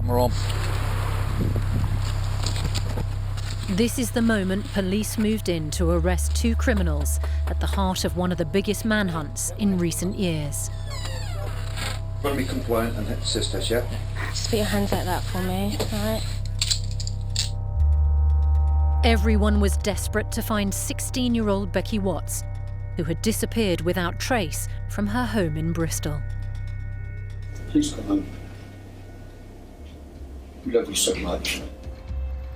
We're on. This is the moment police moved in to arrest two criminals at the heart of one of the biggest manhunts in recent years. Got to be compliant and assist us, yeah? Just put your hands like that for me, all right? Everyone was desperate to find 16-year-old Becky Watts, who had disappeared without trace from her home in Bristol. Please come home. We love you so much.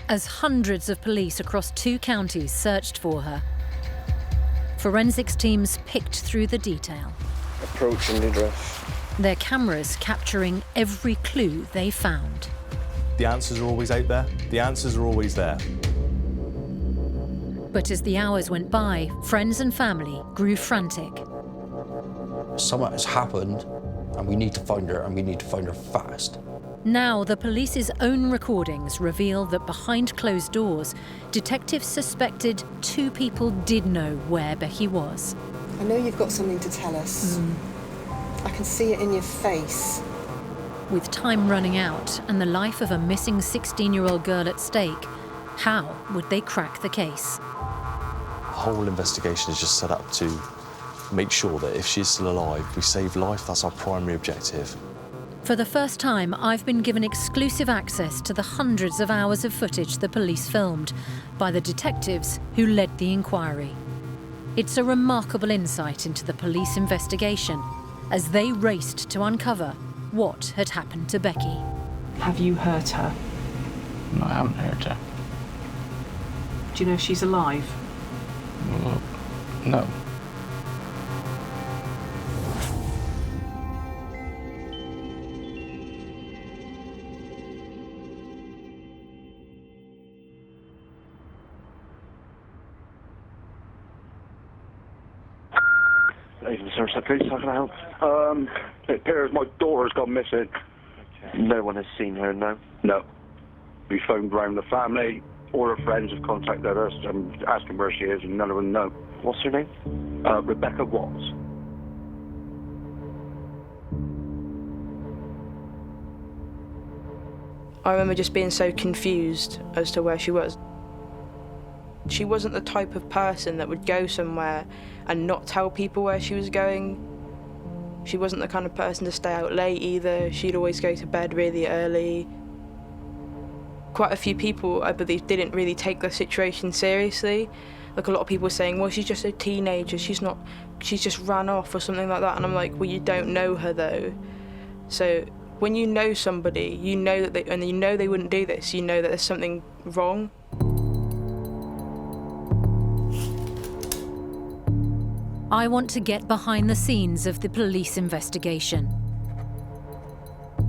As hundreds of police across 2 counties searched for her, forensics teams picked through the detail. Approaching the address. Their cameras capturing every clue they found. The answers are always out there. The answers are always there. But as the hours went by, friends and family grew frantic. Something has happened, and we need to find her, and we need to find her fast. Now, the police's own recordings reveal that behind closed doors, detectives suspected 2 people did know where Becky was. I know you've got something to tell us. I can see it in your face. With time running out and the life of a missing 16-year-old girl at stake, how would they crack the case? The whole investigation is just set up to make sure that if she's still alive, we save life. That's our primary objective. For the first time, I've been given exclusive access to the hundreds of hours of footage the police filmed by the detectives who led the inquiry. It's a remarkable insight into the police investigation as they raced to uncover what had happened to Becky. Have you hurt her? No, I haven't hurt her. Do you know if she's alive? Well, no. Even Somerset Police, how can I help? It appears my daughter's gone missing. Okay. No one has seen her, no? No. We phoned round the family, all her friends have contacted us and asking where she is, and none of them know. What's her name? Rebecca Watts. I remember just being so confused as to where she was. She wasn't the type of person that would go somewhere and not tell people where she was going. She wasn't the kind of person to stay out late either. She'd always go to bed really early. Quite a few people, I believe, didn't really take the situation seriously. Like, a lot of people were saying, well, she's just a teenager, she's just ran off or something like that. And I'm like, well, you don't know her though. So when you know somebody, you know that and you know they wouldn't do this, you know that there's something wrong. I want to get behind the scenes of the police investigation.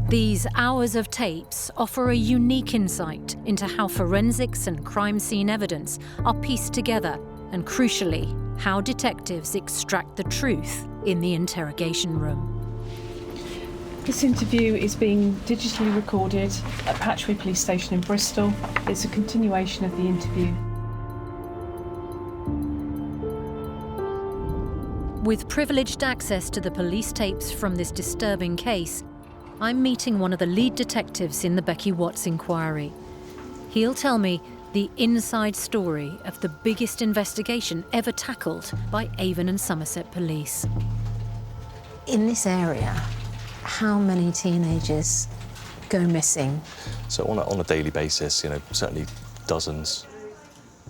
These hours of tapes offer a unique insight into how forensics and crime scene evidence are pieced together, and crucially, how detectives extract the truth in the interrogation room. This interview is being digitally recorded at Patchway Police Station in Bristol. It's a continuation of the interview. With privileged access to the police tapes from this disturbing case, I'm meeting one of the lead detectives in the Becky Watts inquiry. He'll tell me the inside story of the biggest investigation ever tackled by Avon and Somerset Police. In this area, how many teenagers go missing? So on a daily basis, certainly dozens.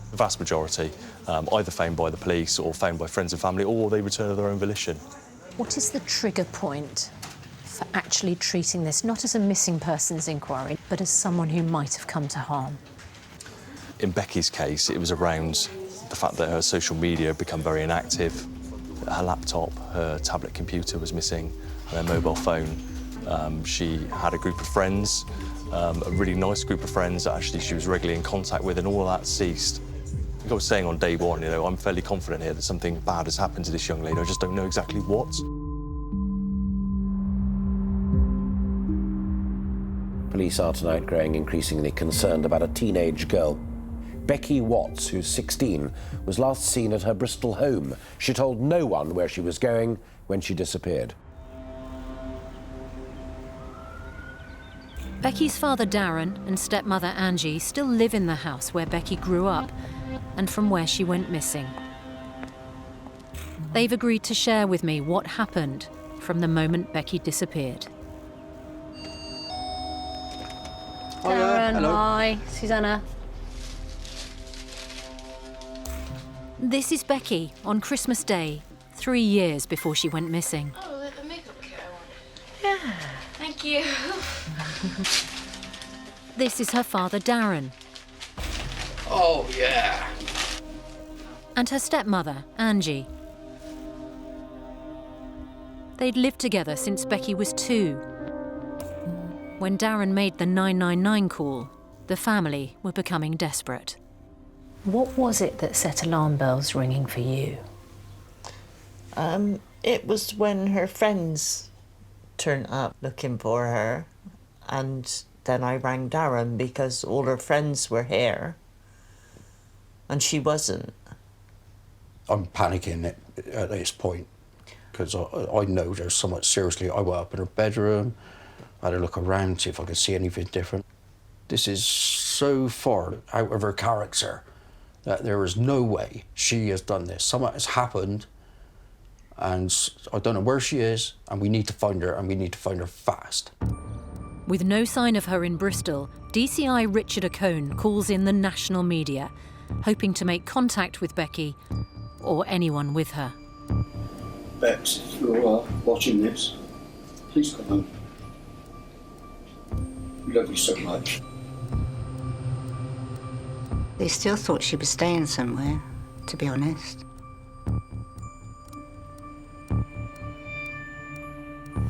The vast majority, either found by the police or found by friends and family, or they return of their own volition. What is the trigger point for actually treating this not as a missing persons inquiry, but as someone who might have come to harm? In Becky's case, it was around the fact that her social media had become very inactive. Her laptop, her tablet computer was missing, and her mobile phone. She had a group of friends, a really nice group of friends that actually she was regularly in contact with, and all of that ceased. Like I was saying on day one, I'm fairly confident here that something bad has happened to this young lady. I just don't know exactly what. Police are tonight growing increasingly concerned about a teenage girl. Becky Watts, who's 16, was last seen at her Bristol home. She told no one where she was going when she disappeared. Becky's father Darren and stepmother Angie still live in the house where Becky grew up and from where she went missing. They've agreed to share with me what happened from the moment Becky disappeared. Darren, hello. hi. Susanna. This is Becky on Christmas Day, 3 years before she went missing. Oh, the makeup kit I wanted. Yeah, thank you. This is her father Darren. Oh, yeah. And her stepmother, Angie. They'd lived together since Becky was 2. When Darren made the 999 call, the family were becoming desperate. What was it that set alarm bells ringing for you? It was when her friends turned up looking for her, and then I rang Darren because all her friends were here and she wasn't. I'm panicking at this point because I know there's somewhat seriously. I went up in her bedroom, I had a look around, see if I could see anything different. This is so far out of her character that there is no way she has done this. Something has happened and I don't know where she is, and we need to find her, and we need to find her fast. With no sign of her in Bristol, DCI Richard O'Cone calls in the national media, hoping to make contact with Becky or anyone with her. Bex, if you're watching this, please come home. We love you so much. They still thought she was staying somewhere, to be honest.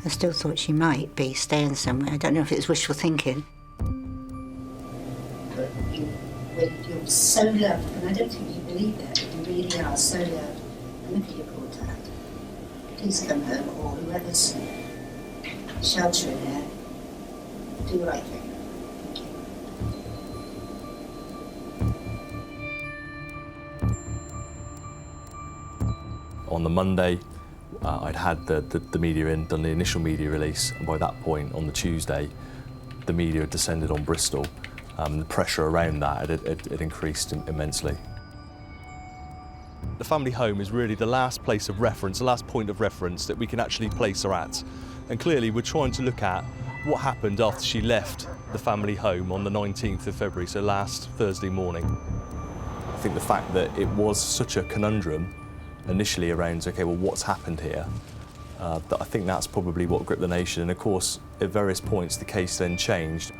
I still thought she might be staying somewhere. I don't know if it was wishful thinking. You're so loved, and I don't think you believe that, but you really are so loved. And look at your poor dad. Please come home, or whoever's sheltering her, do the right thing. On the Monday, I'd had the media in, done the initial media release, and by that point, on the Tuesday, the media had descended on Bristol. The pressure around that had increased immensely. The family home is really the last place of reference, the last point of reference that we can actually place her at. And clearly, we're trying to look at what happened after she left the family home on the 19th of February, so last Thursday morning. I think the fact that it was such a conundrum initially around, okay, well, what's happened here? That I think that's probably what gripped the nation. And of course, at various points, the case then changed.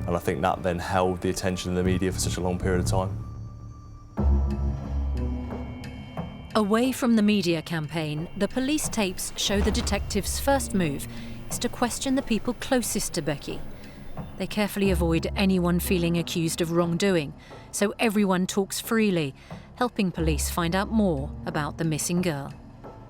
And I think that then held the attention of the media for such a long period of time. Away from the media campaign, the police tapes show the detectives' first move is to question the people closest to Becky. They carefully avoid anyone feeling accused of wrongdoing, so everyone talks freely, helping police find out more about the missing girl.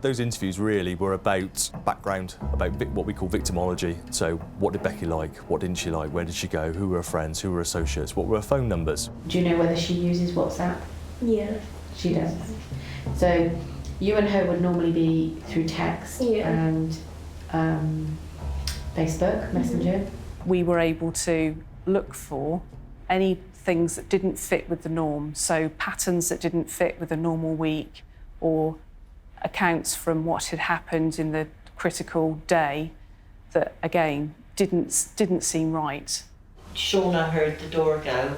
Those interviews really were about background, about what we call victimology. So what did Becky like? What didn't she like? Where did she go? Who were her friends? Who were her associates? What were her phone numbers? Do you know whether she uses WhatsApp? Yeah. She does. So you and her would normally be through text and Facebook Messenger. We were able to look for any things that didn't fit with the norm, so patterns that didn't fit with a normal week, or accounts from what had happened in the critical day that, again, didn't seem right. Shauna heard the door go,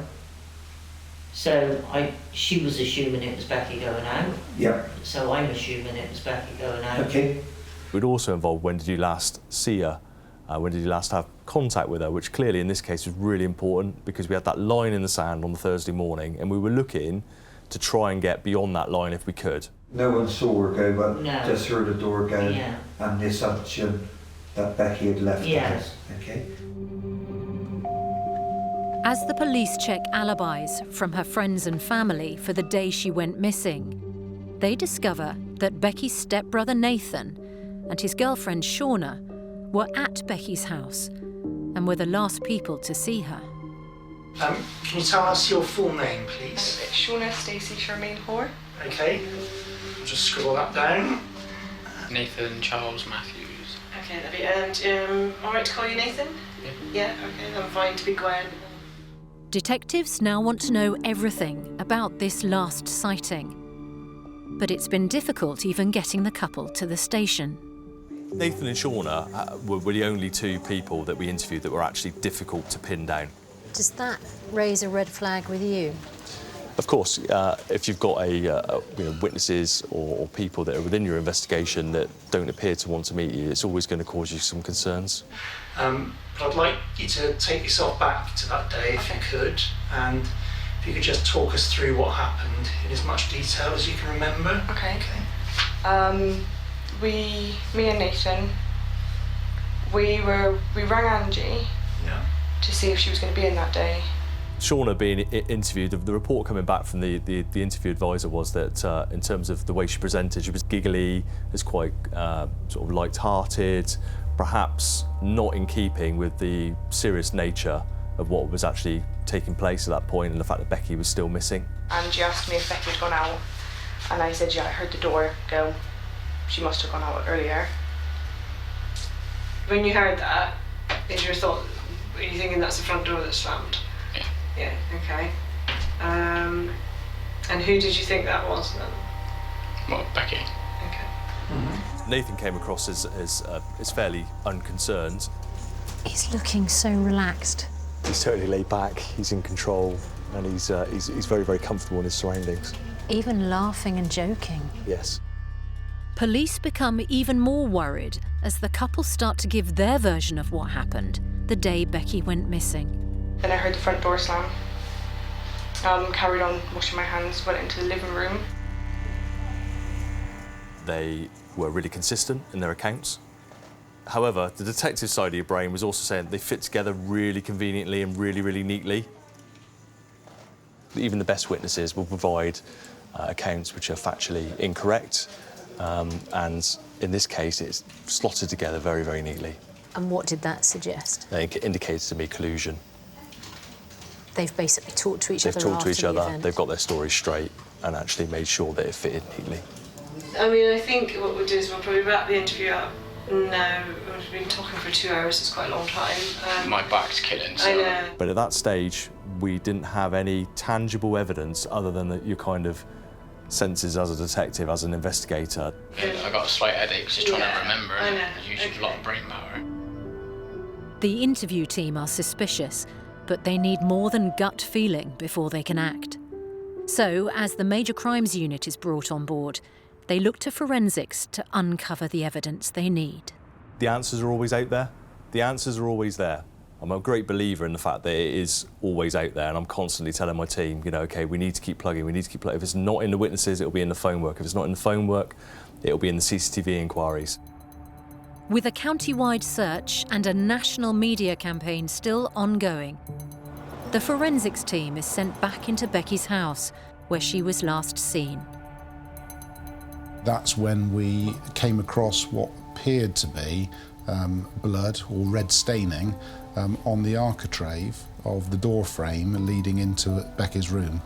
so she was assuming it was Becky going out. Yeah. So I'm assuming it was Becky going out. Okay. We'd also involved when did you last see her? When did you last have contact with her? Which clearly in this case was really important because we had that line in the sand on the Thursday morning and we were looking to try and get beyond that line if we could. No one saw her go, but No. just heard the door go, Yeah. and the assumption that Becky had left the house. Okay. As the police check alibis from her friends and family for the day she went missing, they discover that Becky's stepbrother Nathan and his girlfriend Shauna were at Becky's house and were the last people to see her. Can you tell us your full name, please? It's Shauna Stacey Charmaine Hoare. Okay, I'll just scribble that down. Nathan Charles Matthews. Okay, lovely. And all right to call you Nathan? Yeah, okay, I'm fine to be quiet. Detectives now want to know everything about this last sighting. But it's been difficult even getting the couple to the station. Nathan and Shauna were the only two people that we interviewed that were actually difficult to pin down. Does that raise a red flag with you? Of course, if you've got witnesses or people that are within your investigation that don't appear to want to meet you, it's always going to cause you some concerns. But I'd like you to take yourself back to that day if you could, and if you could just talk us through what happened in as much detail as you can remember. Okay. Me and Nathan, we rang Angie to see if she was going to be in that day. Shauna being interviewed, the report coming back from the interview advisor was that in terms of the way she presented, she was giggly, was quite sort of light-hearted, perhaps not in keeping with the serious nature of what was actually taking place at that point and the fact that Becky was still missing. Angie asked me if Becky had gone out, and I said, yeah, I heard the door go. She must have gone out earlier. When you heard that, is your thought, are you thinking that's the front door that slammed? Yeah. Yeah, okay. And who did you think that was then? Well, Becky. Okay. Nathan came across as fairly unconcerned. He's looking so relaxed. He's totally laid back, he's in control, and he's very, very comfortable in his surroundings. Even laughing and joking. Yes. Police become even more worried as the couple start to give their version of what happened the day Becky went missing. Then I heard the front door slam. Carried on washing my hands, went into the living room. They were really consistent in their accounts. However, the detective side of your brain was also saying they fit together really conveniently and really, really neatly. Even the best witnesses will provide accounts which are factually incorrect, and in this case, it's slotted together very, very neatly. And what did that suggest? It indicates to me collusion. They've basically talked to each other. They've talked to each other, event. they've got their stories straight, and actually made sure that it fitted neatly. I mean, I think what we'll do is we'll probably wrap the interview up. No, we've been talking for 2 hours, it's quite a long time. My back's killing, so... I know. But at that stage, we didn't have any tangible evidence other than your kind of senses as a detective, as an investigator. I got a slight headache just trying to remember. I know. There's usually a lot of brain power. The interview team are suspicious, but they need more than gut feeling before they can act. So, as the Major Crimes Unit is brought on board, they look to forensics to uncover the evidence they need. The answers are always out there. The answers are always there. I'm a great believer in the fact that it is always out there, and I'm constantly telling my team, OK, we need to keep plugging, we need to keep plugging. If it's not in the witnesses, it'll be in the phone work. If it's not in the phone work, it'll be in the CCTV inquiries. With a county-wide search and a national media campaign still ongoing, the forensics team is sent back into Becky's house, where she was last seen. That's when we came across what appeared to be blood or red staining on the architrave of the door frame leading into Becky's room.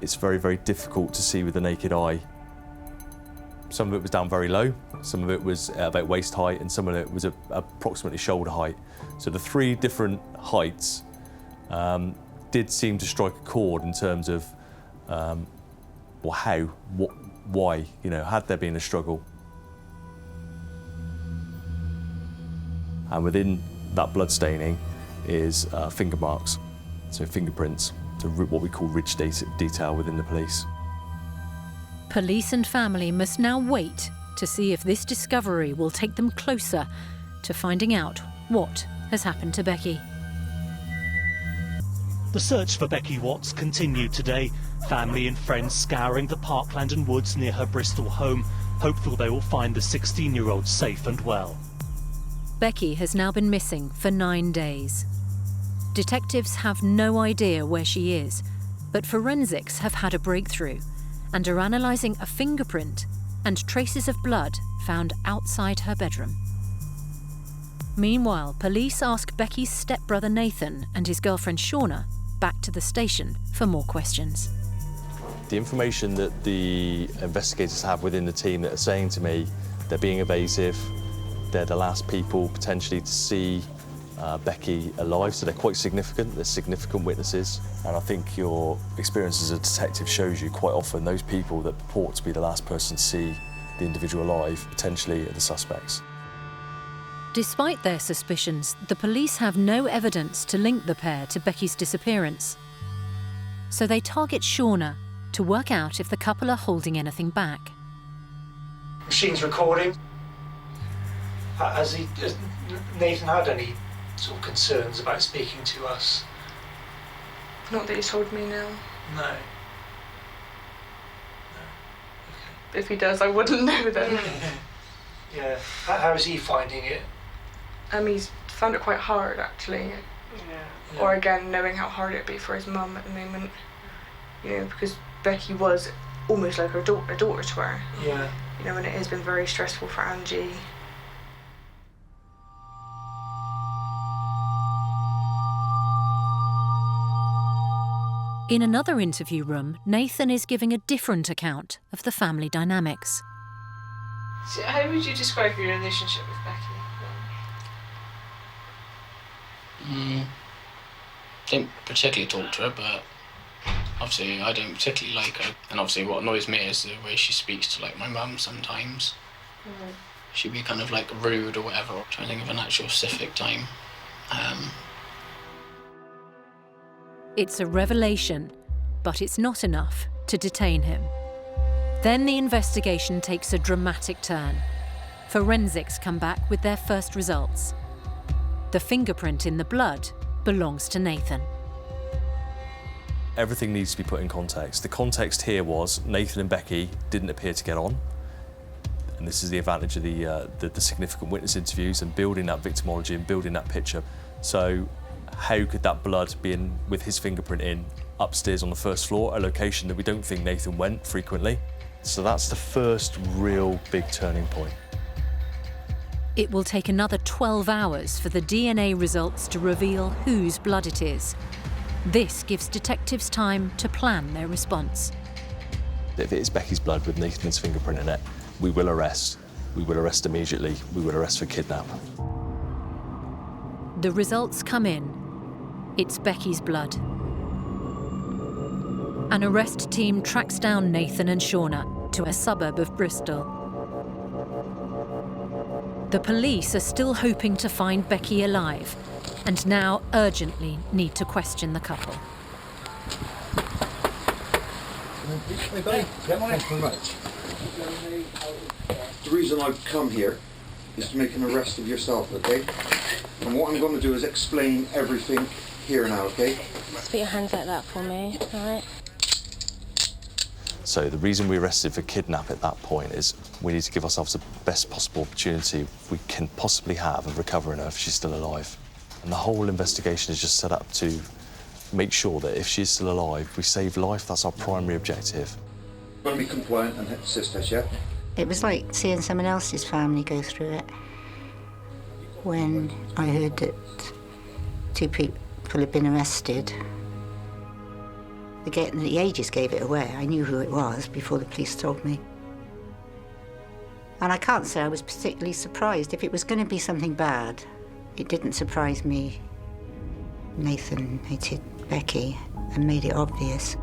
It's very, very difficult to see with the naked eye. Some of it was down very low, some of it was about waist height, and some of it was approximately shoulder height. So the three different heights did seem to strike a chord in terms of well, how, what, why, had there been a struggle? And within that blood staining is finger marks, so fingerprints, so what we call ridge detail within the police. Police and family must now wait to see if this discovery will take them closer to finding out what has happened to Becky. The search for Becky Watts continued today. Family and friends scouring the parkland and woods near her Bristol home, hopeful they will find the 16-year-old safe and well. Becky has now been missing for 9 days. Detectives have no idea where she is, but forensics have had a breakthrough and are analysing a fingerprint and traces of blood found outside her bedroom. Meanwhile, police ask Becky's stepbrother Nathan and his girlfriend Shauna back to the station for more questions. The information that the investigators have within the team that are saying to me they're being evasive, they're the last people potentially to see Becky alive, so they're quite significant. They're significant witnesses. And I think your experience as a detective shows you quite often those people that purport to be the last person to see the individual alive potentially are the suspects. Despite their suspicions, the police have no evidence to link the pair to Becky's disappearance. So they target Shauna to work out if the couple are holding anything back. Machine's recording. Has Nathan had any sort of concerns about speaking to us? Not that he's told me, no. No. If he does, I wouldn't know then. Yeah. How is he finding it? He's found it quite hard, actually. Yeah. Or again, knowing how hard it'd be for his mum at the moment. You know, because Becky was almost like a daughter to her. Yeah. You know, and it has been very stressful for Angie. In another interview room, Nathan is giving a different account of the family dynamics. So how would you describe your relationship with Becky? Don't particularly talk to her, but obviously I don't particularly like her. And obviously what annoys me is the way she speaks to like my mum sometimes. She'd be kind of like rude or whatever. I'm trying to think of an actual specific time. It's a revelation, but it's not enough to detain him. Then the investigation takes a dramatic turn. Forensics come back with their first results. The fingerprint in the blood belongs to Nathan. Everything needs to be put in context. The context here was Nathan and Becky didn't appear to get on. And this is the advantage of the significant witness interviews and building that victimology and building that picture. So how could that blood be in with his fingerprint in upstairs on the first floor, a location that we don't think Nathan went frequently? So that's the first real big turning point. It will take another 12 hours for the DNA results to reveal whose blood it is. This gives detectives time to plan their response. If it is Becky's blood with Nathan's fingerprint in it, we will arrest. We will arrest immediately. We will arrest for kidnap. The results come in. It's Becky's blood. An arrest team tracks down Nathan and Shauna to a suburb of Bristol. The police are still hoping to find Becky alive and now urgently need to question the couple. Hey, buddy. Thanks very much. The reason I've come here is to make an arrest of yourself, okay? And what I'm going to do is explain everything here now, okay? Just put your hands like that for me, all right? So the reason we arrested for kidnap at that point is we need to give ourselves the best possible opportunity we can possibly have of recovering her if she's still alive. And the whole investigation is just set up to make sure that if she's still alive, we save life. That's our primary objective. I'm going to be compliant and assist us, yeah? It was like seeing someone else's family go through it. When I heard that 2 people had been arrested, the agents gave it away. I knew who it was before the police told me. And I can't say I was particularly surprised. If it was going to be something bad, it didn't surprise me. Nathan hated Becky and made it obvious.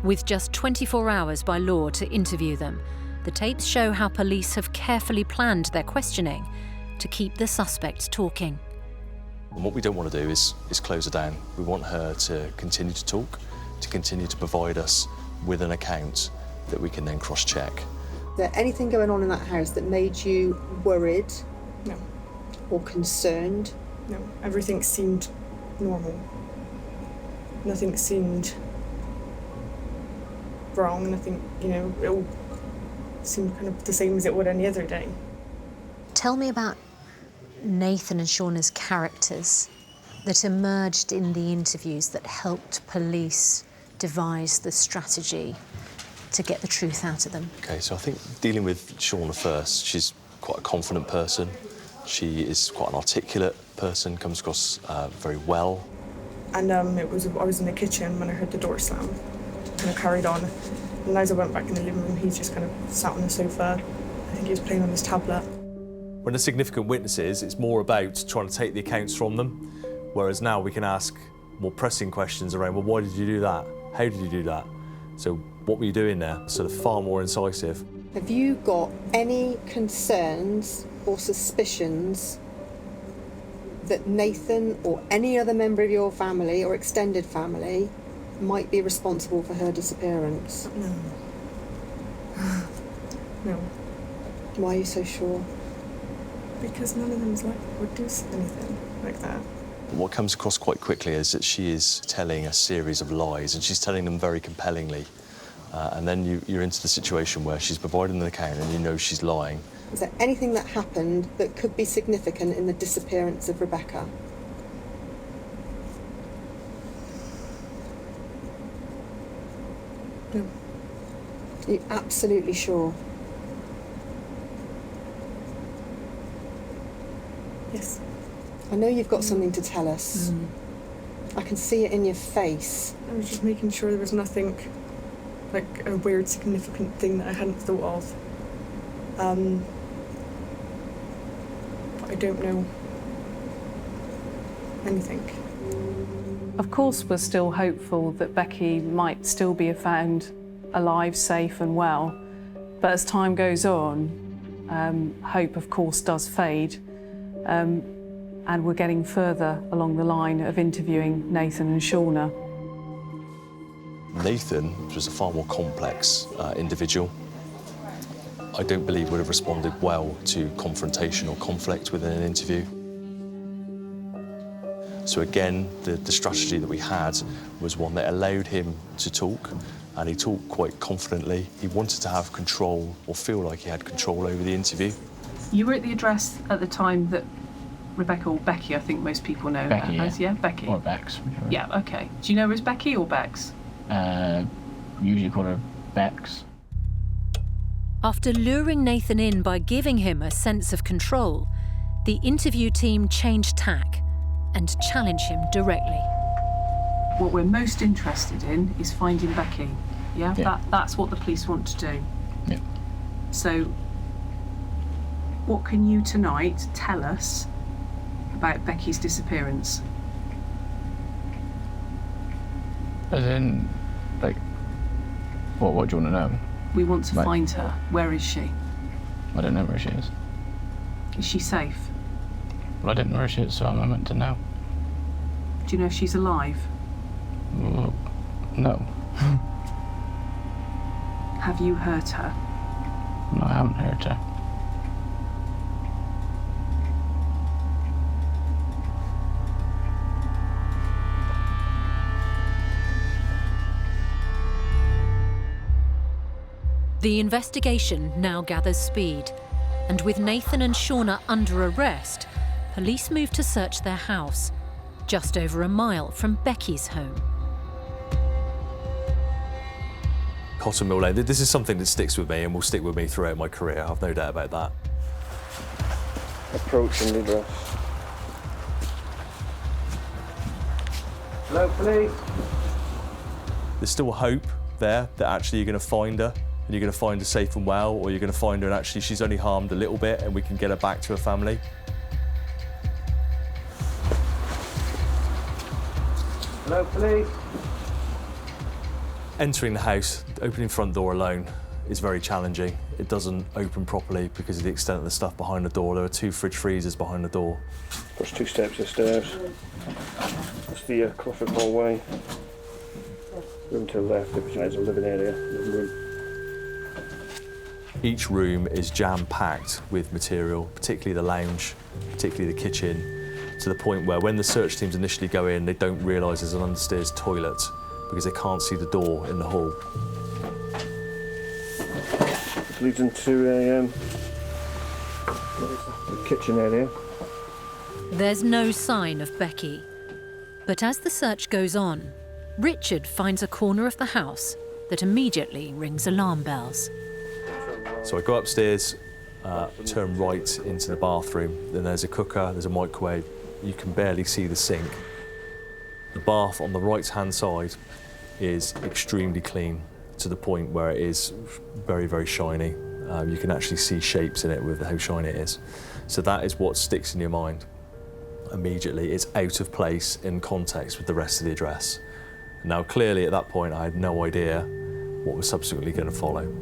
With just 24 hours by law to interview them, the tapes show how police have carefully planned their questioning to keep the suspect talking. And what we don't want to do is close her down. We want her to continue to talk, to continue to provide us with an account that we can then cross-check. Is there anything going on in that house that made you worried? No. Or concerned? No, everything seemed normal. Nothing seemed wrong. Nothing, it all seemed kind of the same as it would any other day. Tell me about Nathan and Shauna's characters that emerged in the interviews that helped police devise the strategy to get the truth out of them. Okay, so I think dealing with Shauna first, she's quite a confident person. She is quite an articulate person, comes across very well. And I was in the kitchen when I heard the door slam. Kind of carried on. And as I went back in the living room, he just kind of sat on the sofa. think he was playing on his tablet. When there's significant witnesses, it's more about trying to take the accounts from them, whereas now we can ask more pressing questions around, well, why did you do that? How did you do that? So what were you doing there? Sort of far more incisive. Have you got any concerns or suspicions that Nathan or any other member of your family or extended family might be responsible for her disappearance? No. No. Why are you so sure? Because none of them would do anything like that. What comes across quite quickly is that she is telling a series of lies, and she's telling them very compellingly. And then you're into the situation where she's providing an account and you know she's lying. Is there anything that happened that could be significant in the disappearance of Rebecca? No. Are you absolutely sure? Yes. I know you've got something to tell us. I can see it in your face. I was just making sure there was nothing, like a weird, significant thing that I hadn't thought of. But I don't know anything. Of course, we're still hopeful that Becky might still be found alive, safe and well. But as time goes on, hope, of course, does fade. And we're getting further along the line of interviewing Nathan and Shauna. Nathan was a far more complex individual. I don't believe would have responded well to confrontation or conflict within an interview. So again, the strategy that we had was one that allowed him to talk, and he talked quite confidently. He wanted to have control, or feel like he had control over the interview. You were at the address at the time that Rebecca, or Becky, I think most people know Becky, her as, yeah? Becky? Or Bex. Whichever. Yeah, okay. Do you know her as Becky or Bex? Usually call her Bex. After luring Nathan in by giving him a sense of control, the interview team changed tack and challenged him directly. What we're most interested in is finding Becky. Yeah? That's what the police want to do. Yeah. So, what can you tonight tell us about Becky's disappearance? As in, like, what do you want to know? We want to find her. Where is she? I don't know where she is. Is she safe? Well, I didn't know where she is, so I'm meant to know. Do you know if she's alive? Well, no. Have you hurt her? No, I haven't hurt her. The investigation now gathers speed, and with Nathan and Shauna under arrest, police move to search their house, just over a mile from Becky's home. Cotton Mill Lane, this is something that sticks with me and will stick with me throughout my career, I've no doubt about that. Approaching the address. Hello, police. There's still hope there that actually you're going to find her, and you're going to find her safe and well, or you're going to find her and actually she's only harmed a little bit and we can get her back to her family. Hello, police. Entering the house, opening front door alone is very challenging. It doesn't open properly because of the extent of the stuff behind the door. There are 2 fridge freezers behind the door. There's 2 steps of stairs. That's the Crawford hallway. Room to the left, which is a living area. Living room. Each room is jam-packed with material, particularly the lounge, particularly the kitchen, to the point where when the search teams initially go in, they don't realise there's an understairs toilet because they can't see the door in the hall. This leads into the kitchen area. There's no sign of Becky, but as the search goes on, Richard finds a corner of the house that immediately rings alarm bells. So I go upstairs, turn right into the bathroom, then there's a cooker, there's a microwave, you can barely see the sink. The bath on the right-hand side is extremely clean to the point where it is very, very shiny. You can actually see shapes in it with how shiny it is. So that is what sticks in your mind immediately. It's out of place in context with the rest of the address. Now, clearly at that point, I had no idea what was subsequently going to follow.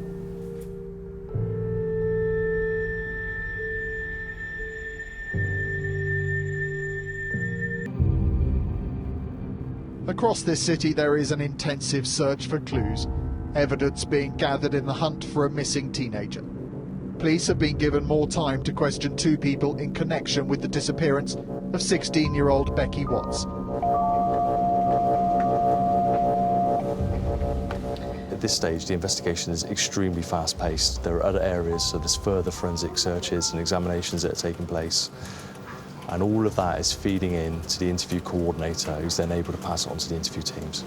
Across this city, there is an intensive search for clues, evidence being gathered in the hunt for a missing teenager. Police have been given more time to question 2 people in connection with the disappearance of 16-year-old Becky Watts. At this stage, the investigation is extremely fast-paced. There are other areas, so there's further forensic searches and examinations that are taking place. And all of that is feeding in to the interview coordinator, who's then able to pass it on to the interview teams.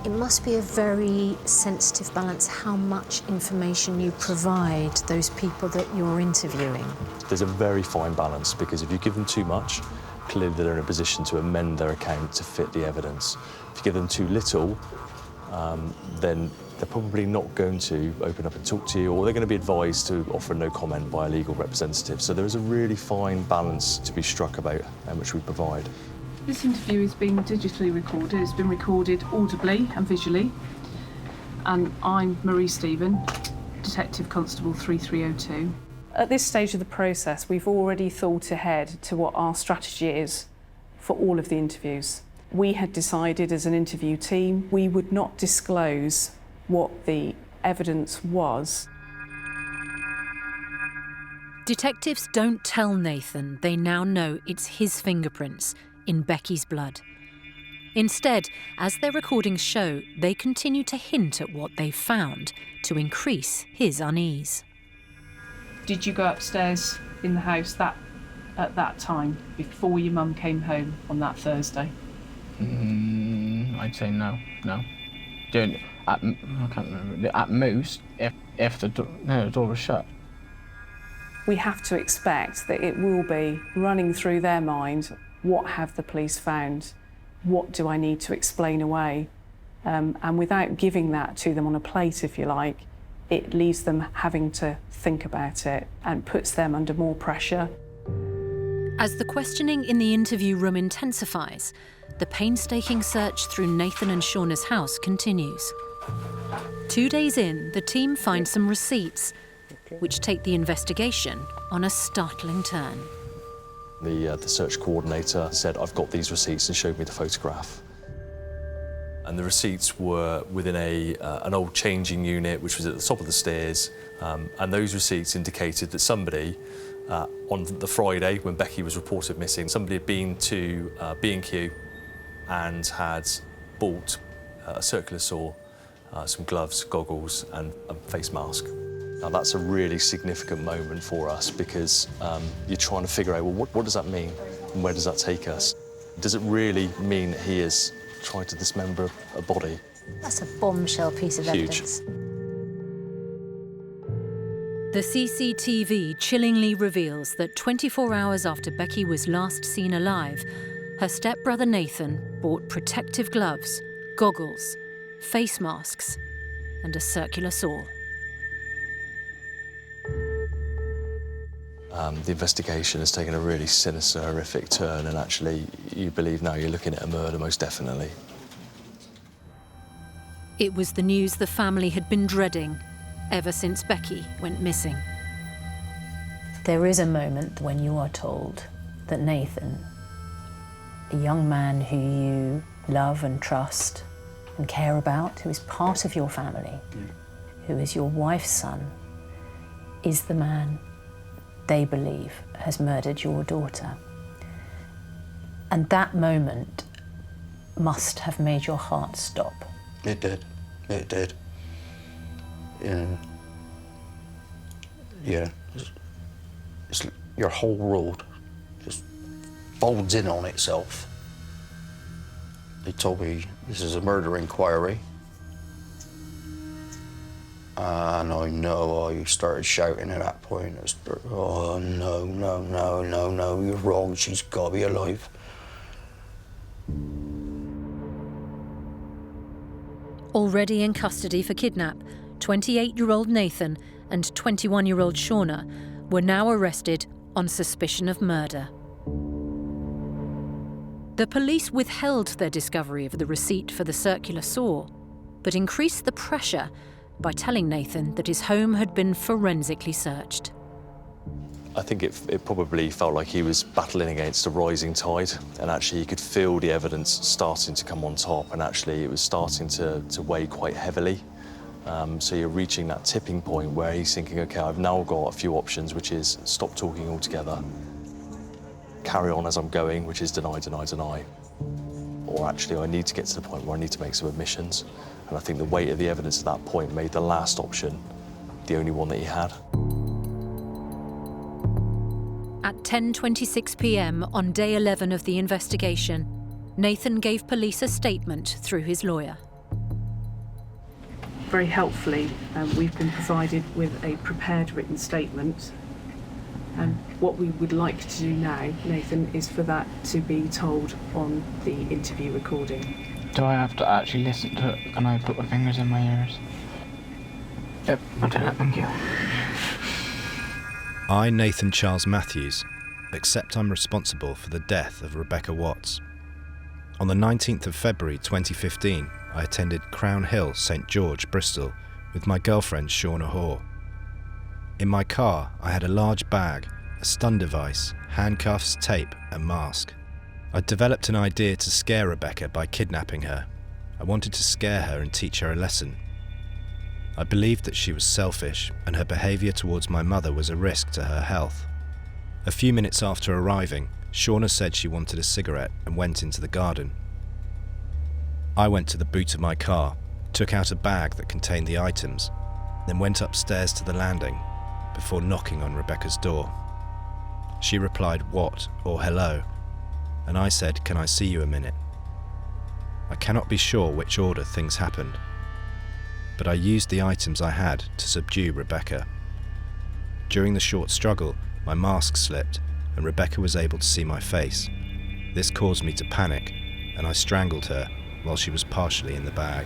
It must be a very sensitive balance how much information you provide those people that you're interviewing. There's a very fine balance, because if you give them too much, clearly they're in a position to amend their account to fit the evidence. If you give them too little, then they're probably not going to open up and talk to you, or they're going to be advised to offer no comment by a legal representative. So there is a really fine balance to be struck about how much we provide. This interview is being digitally recorded. It's been recorded audibly and visually. And I'm Marie Stephen, Detective Constable 3302. At this stage of the process, we've already thought ahead to what our strategy is for all of the interviews. We had decided as an interview team we would not disclose what the evidence was. Detectives don't tell Nathan they now know it's his fingerprints in Becky's blood. Instead, as their recordings show, they continue to hint at what they've found to increase his unease. Did you go upstairs in the house at that time, before your mum came home on that Thursday? I'd say no. I can't remember. At most, if the door was shut. We have to expect that it will be running through their mind, what have the police found? What do I need to explain away? And without giving that to them on a plate, if you like, it leaves them having to think about it and puts them under more pressure. As the questioning in the interview room intensifies, the painstaking search through Nathan and Shauna's house continues. 2 days in, the team find some receipts, which take the investigation on a startling turn. The search coordinator said, "I've got these receipts," and showed me the photograph. And the receipts were within an old changing unit, which was at the top of the stairs. And those receipts indicated that somebody, on the Friday when Becky was reported missing, somebody had been to B&Q and had bought a circular saw, some gloves, goggles, and a face mask. Now, that's a really significant moment for us, because you're trying to figure out, well, what does that mean? And where does that take us? Does it really mean that he has tried to dismember a body? That's a bombshell piece of evidence. The CCTV chillingly reveals that 24 hours after Becky was last seen alive, her stepbrother Nathan bought protective gloves, goggles, face masks, and a circular saw. The investigation has taken a really sinister, horrific turn, and actually, you believe now you're looking at a murder, most definitely. It was the news the family had been dreading ever since Becky went missing. There is a moment when you are told that Nathan, a young man who you love and trust and care about, who is part of your family, who is your wife's son, is the man they believe has murdered your daughter. And that moment must have made your heart stop. It did. It did. Yeah. It's your whole world just folds in on itself. They told me this is a murder inquiry. And I know I started shouting at that point. Oh, no, you're wrong. She's got to be alive. Already in custody for kidnap, 28-year-old Nathan and 21-year-old Shauna were now arrested on suspicion of murder. The police withheld their discovery of the receipt for the circular saw, but increased the pressure by telling Nathan that his home had been forensically searched. I think it probably felt like he was battling against a rising tide, and actually you could feel the evidence starting to come on top, and actually it was starting to weigh quite heavily. So you're reaching that tipping point where he's thinking, OK, I've now got a few options, which is stop talking altogether, carry on as I'm going, which is deny, deny, deny. Or actually, I need to get to the point where I need to make some admissions. And I think the weight of the evidence at that point made the last option the only one that he had. At 10:26 p.m. on day 11 of the investigation, Nathan gave police a statement through his lawyer. Very helpfully, we've been provided with a prepared written statement. And what we would like to do now, Nathan, is for that to be told on the interview recording. Do I have to actually listen to it? Can I put my fingers in my ears? Yep, I'll do that, thank you. I, Nathan Charles Matthews, accept I'm responsible for the death of Rebecca Watts. On the 19th of February 2015, I attended Crown Hill, St George, Bristol, with my girlfriend Shauna Hoare. In my car, I had a large bag, a stun device, handcuffs, tape and mask. I'd developed an idea to scare Rebecca by kidnapping her. I wanted to scare her and teach her a lesson. I believed that she was selfish and her behaviour towards my mother was a risk to her health. A few minutes after arriving, Shauna said she wanted a cigarette and went into the garden. I went to the boot of my car, took out a bag that contained the items, then went upstairs to the landing before knocking on Rebecca's door. She replied, "What?" or "Hello," and I said, "Can I see you a minute?" I cannot be sure which order things happened, but I used the items I had to subdue Rebecca. During the short struggle, my mask slipped and Rebecca was able to see my face. This caused me to panic and I strangled her while she was partially in the bag.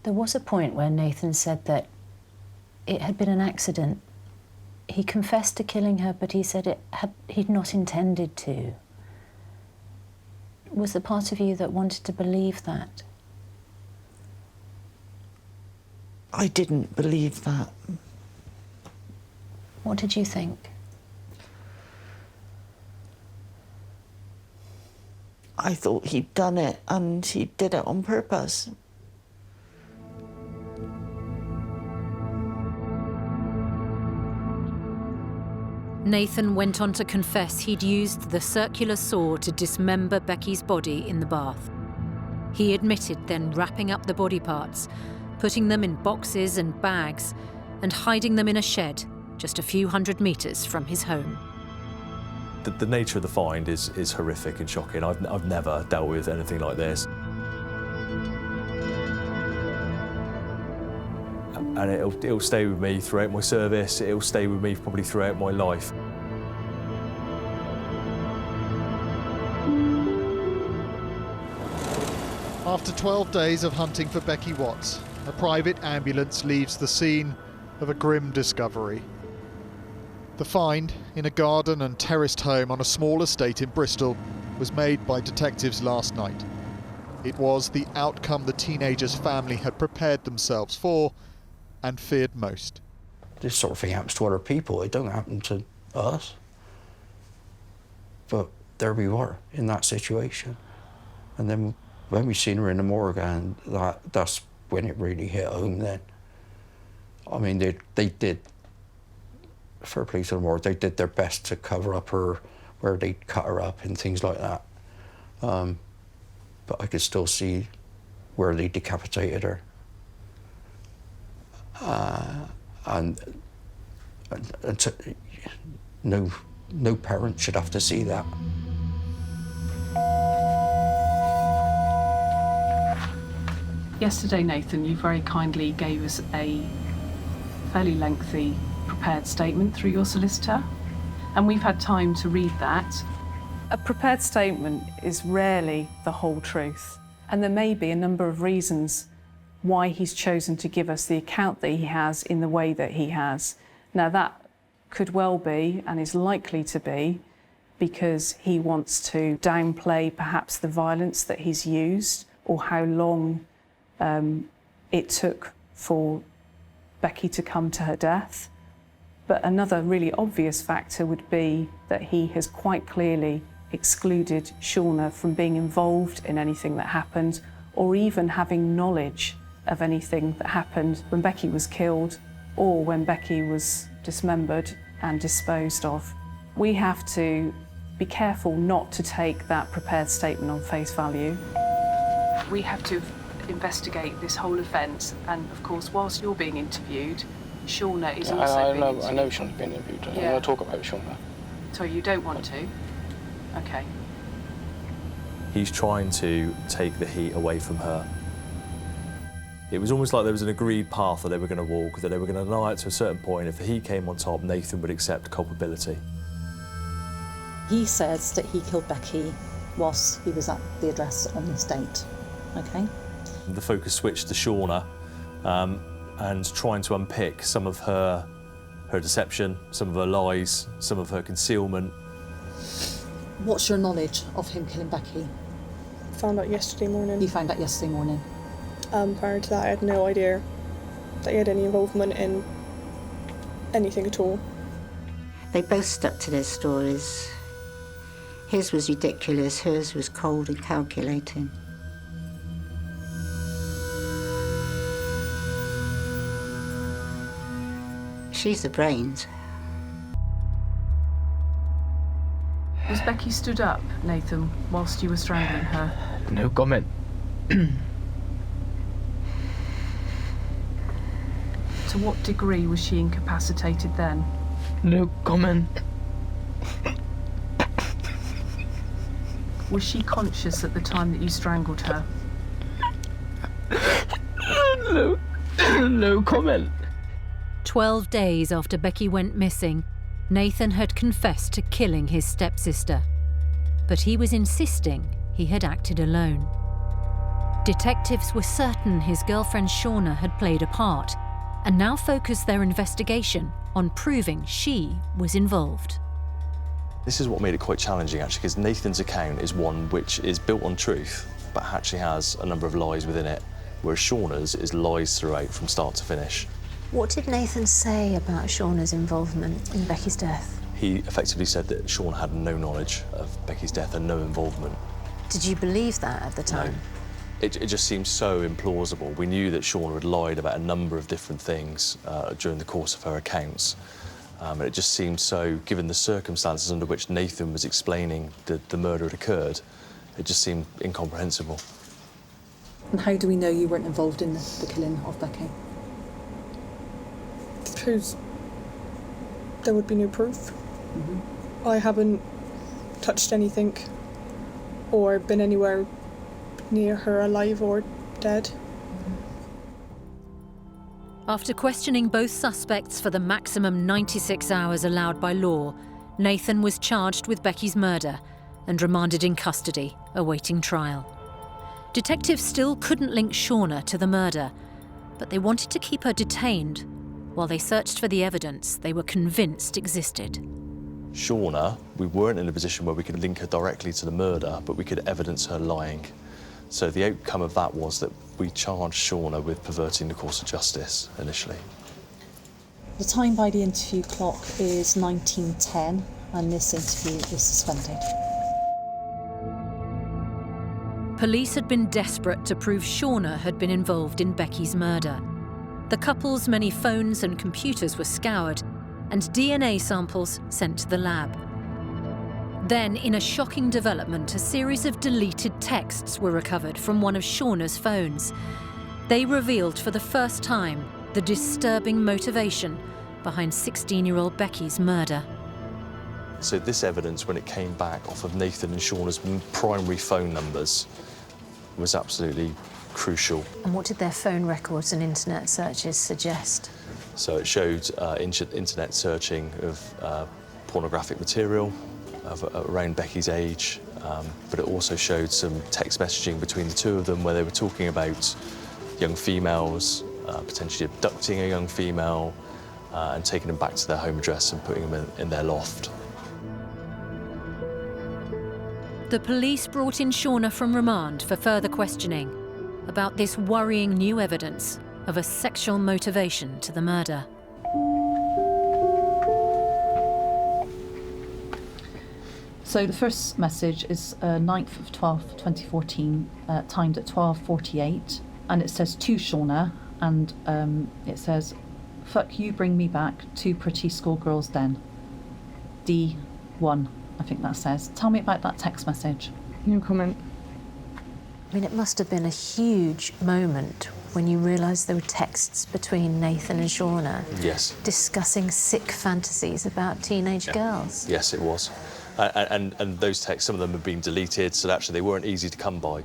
There was a point where Nathan said that it had been an accident. He confessed to killing her, but he said he'd not intended to. Was there part of you that wanted to believe that? I didn't believe that. What did you think? I thought he'd done it and he did it on purpose. Nathan went on to confess he'd used the circular saw to dismember Becky's body in the bath. He admitted then wrapping up the body parts, putting them in boxes and bags, and hiding them in a shed just a few hundred metres from his home. The nature of the find is horrific and shocking. I've never dealt with anything like this. And it'll stay with me throughout my service. It'll stay with me probably throughout my life. After 12 days of hunting for Becky Watts, a private ambulance leaves the scene of a grim discovery. The find, in a garden and terraced home on a small estate in Bristol, was made by detectives last night. It was the outcome the teenager's family had prepared themselves for and feared most. This sort of thing happens to other people. It don't happen to us. But there we were in that situation. And then when we seen her in the morgue, and that's when it really hit home then. I mean, they did, fair play to the morgue, they did their best to cover up her, where they cut her up and things like that. But I could still see where they decapitated her. No parent should have to see that. Yesterday, Nathan, you very kindly gave us a fairly lengthy prepared statement through your solicitor. And we've had time to read that. A prepared statement is rarely the whole truth. And there may be a number of reasons why he's chosen to give us the account that he has in the way that he has. Now, that could well be, and is likely to be, because he wants to downplay perhaps the violence that he's used or how long it took for Becky to come to her death. But another really obvious factor would be that he has quite clearly excluded Shauna from being involved in anything that happened or even having knowledge of anything that happened when Becky was killed or when Becky was dismembered and disposed of. We have to be careful not to take that prepared statement on face value. We have to investigate this whole offence, and of course, whilst you're being interviewed, Shauna is also being interviewed. I know Shauna's being interviewed. I want to talk about Shauna. So you don't want to? Okay. He's trying to take the heat away from her. It was almost like there was an agreed path that they were going to walk, that they were going to deny it to a certain point. If the heat came on top, Nathan would accept culpability. He says that he killed Becky whilst he was at the address on the estate, okay? The focus switched to Shauna and trying to unpick some of her deception, some of her lies, some of her concealment. What's your knowledge of him killing Becky? Found out yesterday morning. You found out yesterday morning? Prior to that, I had no idea that he had any involvement in anything at all. They both stuck to their stories. His was ridiculous, hers was cold and calculating. She's the brains. Was Becky stood up, Nathan, whilst you were strangling her? No comment. To what degree was she incapacitated then? No comment. Was she conscious at the time that you strangled her? No comment. 12 days after Becky went missing, Nathan had confessed to killing his stepsister. But he was insisting he had acted alone. Detectives were certain his girlfriend Shauna had played a part, and now focused their investigation on proving she was involved. This is what made it quite challenging, actually, because Nathan's account is one which is built on truth, but actually has a number of lies within it, whereas Shauna's is lies throughout from start to finish. What did Nathan say about Shauna's involvement in Becky's death? He effectively said that Shauna had no knowledge of Becky's death and no involvement. Did you believe that at the time? No. It just seemed so implausible. We knew that Shauna had lied about a number of different things during the course of her accounts. And it just seemed so, given the circumstances under which Nathan was explaining that the murder had occurred, it just seemed incomprehensible. And how do we know you weren't involved in the killing of Becky? Because there would be no proof. I haven't touched anything or been anywhere near her alive or dead. After questioning both suspects for the maximum 96 hours allowed by law, Nathan was charged with Becky's murder and remanded in custody, awaiting trial. Detectives still couldn't link Shauna to the murder, but they wanted to keep her detained while they searched for the evidence they were convinced existed. Shauna, we weren't in a position where we could link her directly to the murder, but we could evidence her lying. So the outcome of that was that we charged Shauna with perverting the course of justice initially. The time by the interview clock is 19:10, and this interview is suspended. Police had been desperate to prove Shauna had been involved in Becky's murder. The couple's many phones and computers were scoured, and DNA samples sent to the lab. Then, in a shocking development, a series of deleted texts were recovered from one of Shauna's phones. They revealed for the first time the disturbing motivation behind 16-year-old Becky's murder. So this evidence, when it came back off of Nathan and Shauna's primary phone numbers, was absolutely crucial. And what did their phone records and internet searches suggest? So it showed internet searching of pornographic material around Becky's age, but it also showed some text messaging between the two of them where they were talking about young females, potentially abducting a young female and taking them back to their home address and putting them in their loft. The police brought in Shauna from remand for further questioning about this worrying new evidence of a sexual motivation to the murder. So the first message is 9th of 12th, 2014, timed at 12:48, and it says to Shauna, and it says, "Fuck you, bring me back, two pretty schoolgirls den." D1, I think that says. Tell me about that text message. No comment. I mean, it must have been a huge moment when you realised there were texts between Nathan and Shauna. Yes. Discussing sick fantasies about teenage girls. Yes, it was. And those texts, some of them have been deleted, so actually they weren't easy to come by.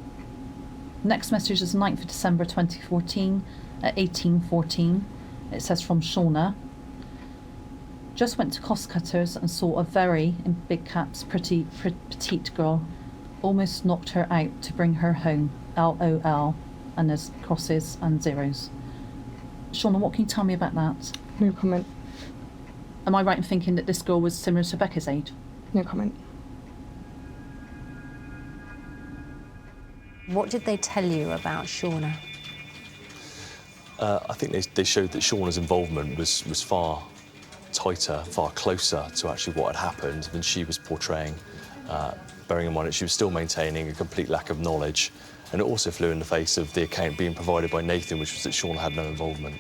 Next message is 9th of December 2014 at 18:14. It says from Shauna. "Just went to Costcutters and saw a very, in big caps, pretty petite girl. Almost knocked her out to bring her home. LOL." And there's crosses and zeros. Shauna, what can you tell me about that? No comment. Am I right in thinking that this girl was similar to Becca's age? No comment. What did they tell you about Shauna? I think they showed that Shauna's involvement was far tighter, far closer to actually what had happened than she was portraying, bearing in mind that she was still maintaining a complete lack of knowledge, and it also flew in the face of the account being provided by Nathan, which was that Shauna had no involvement.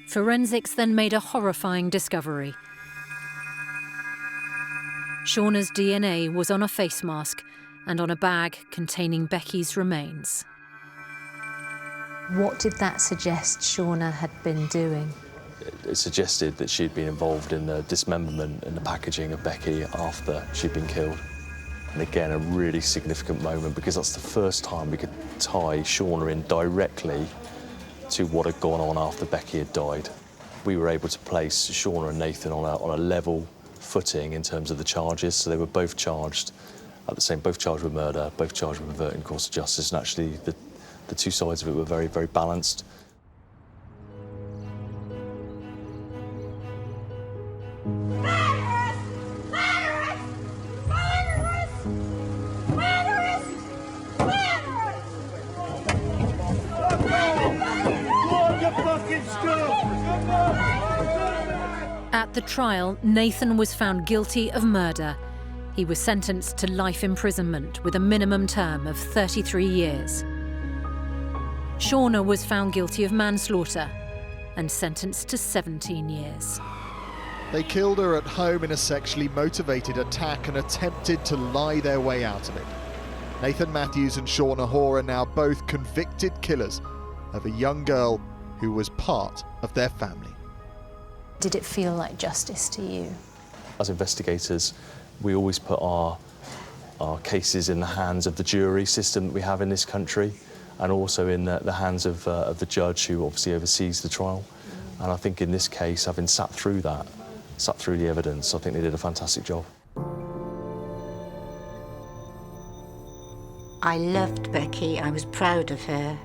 Forensics then made a horrifying discovery. Shauna's DNA was on a face mask and on a bag containing Becky's remains. What did that suggest Shauna had been doing? It suggested that she'd been involved in the dismemberment and the packaging of Becky after she'd been killed. And again, a really significant moment, because that's the first time we could tie Shauna in directly to what had gone on after Becky had died. We were able to place Shauna and Nathan on a level footing in terms of the charges, so they were both charged both charged with murder, both charged with averting course of justice, and actually the two sides of it were very, very balanced. At the trial, Nathan was found guilty of murder. He was sentenced to life imprisonment with a minimum term of 33 years. Shauna was found guilty of manslaughter and sentenced to 17 years. They killed her at home in a sexually motivated attack and attempted to lie their way out of it. Nathan Matthews and Shauna Hoare are now both convicted killers of a young girl who was part of their family. Did it feel like justice to you? As investigators, we always put our cases in the hands of the jury system that we have in this country, and also in the hands of the judge who obviously oversees the trial. And I think in this case, having sat through the evidence, I think they did a fantastic job. I loved Becky. I was proud of her.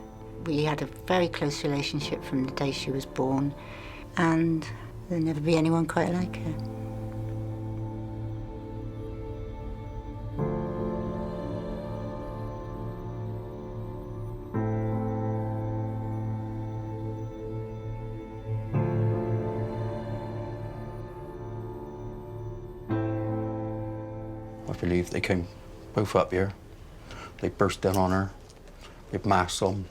We had a very close relationship from the day she was born, and there'll never be anyone quite like her. I believe they came both up here. They burst down on her with masks on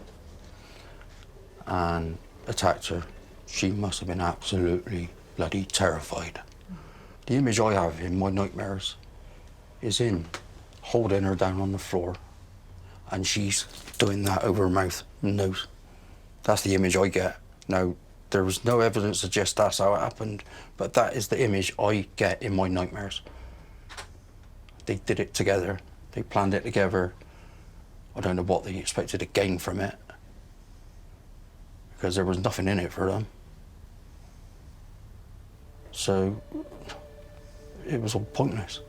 and attacked her. She must have been absolutely bloody terrified. The image I have in my nightmares is him holding her down on the floor and she's doing that over her mouth and nose. That's the image I get. Now, there was no evidence to suggest that's how it happened, but that is the image I get in my nightmares. They did it together. They planned it together. I don't know what they expected to gain from it, because there was nothing in it for them. So it was all pointless.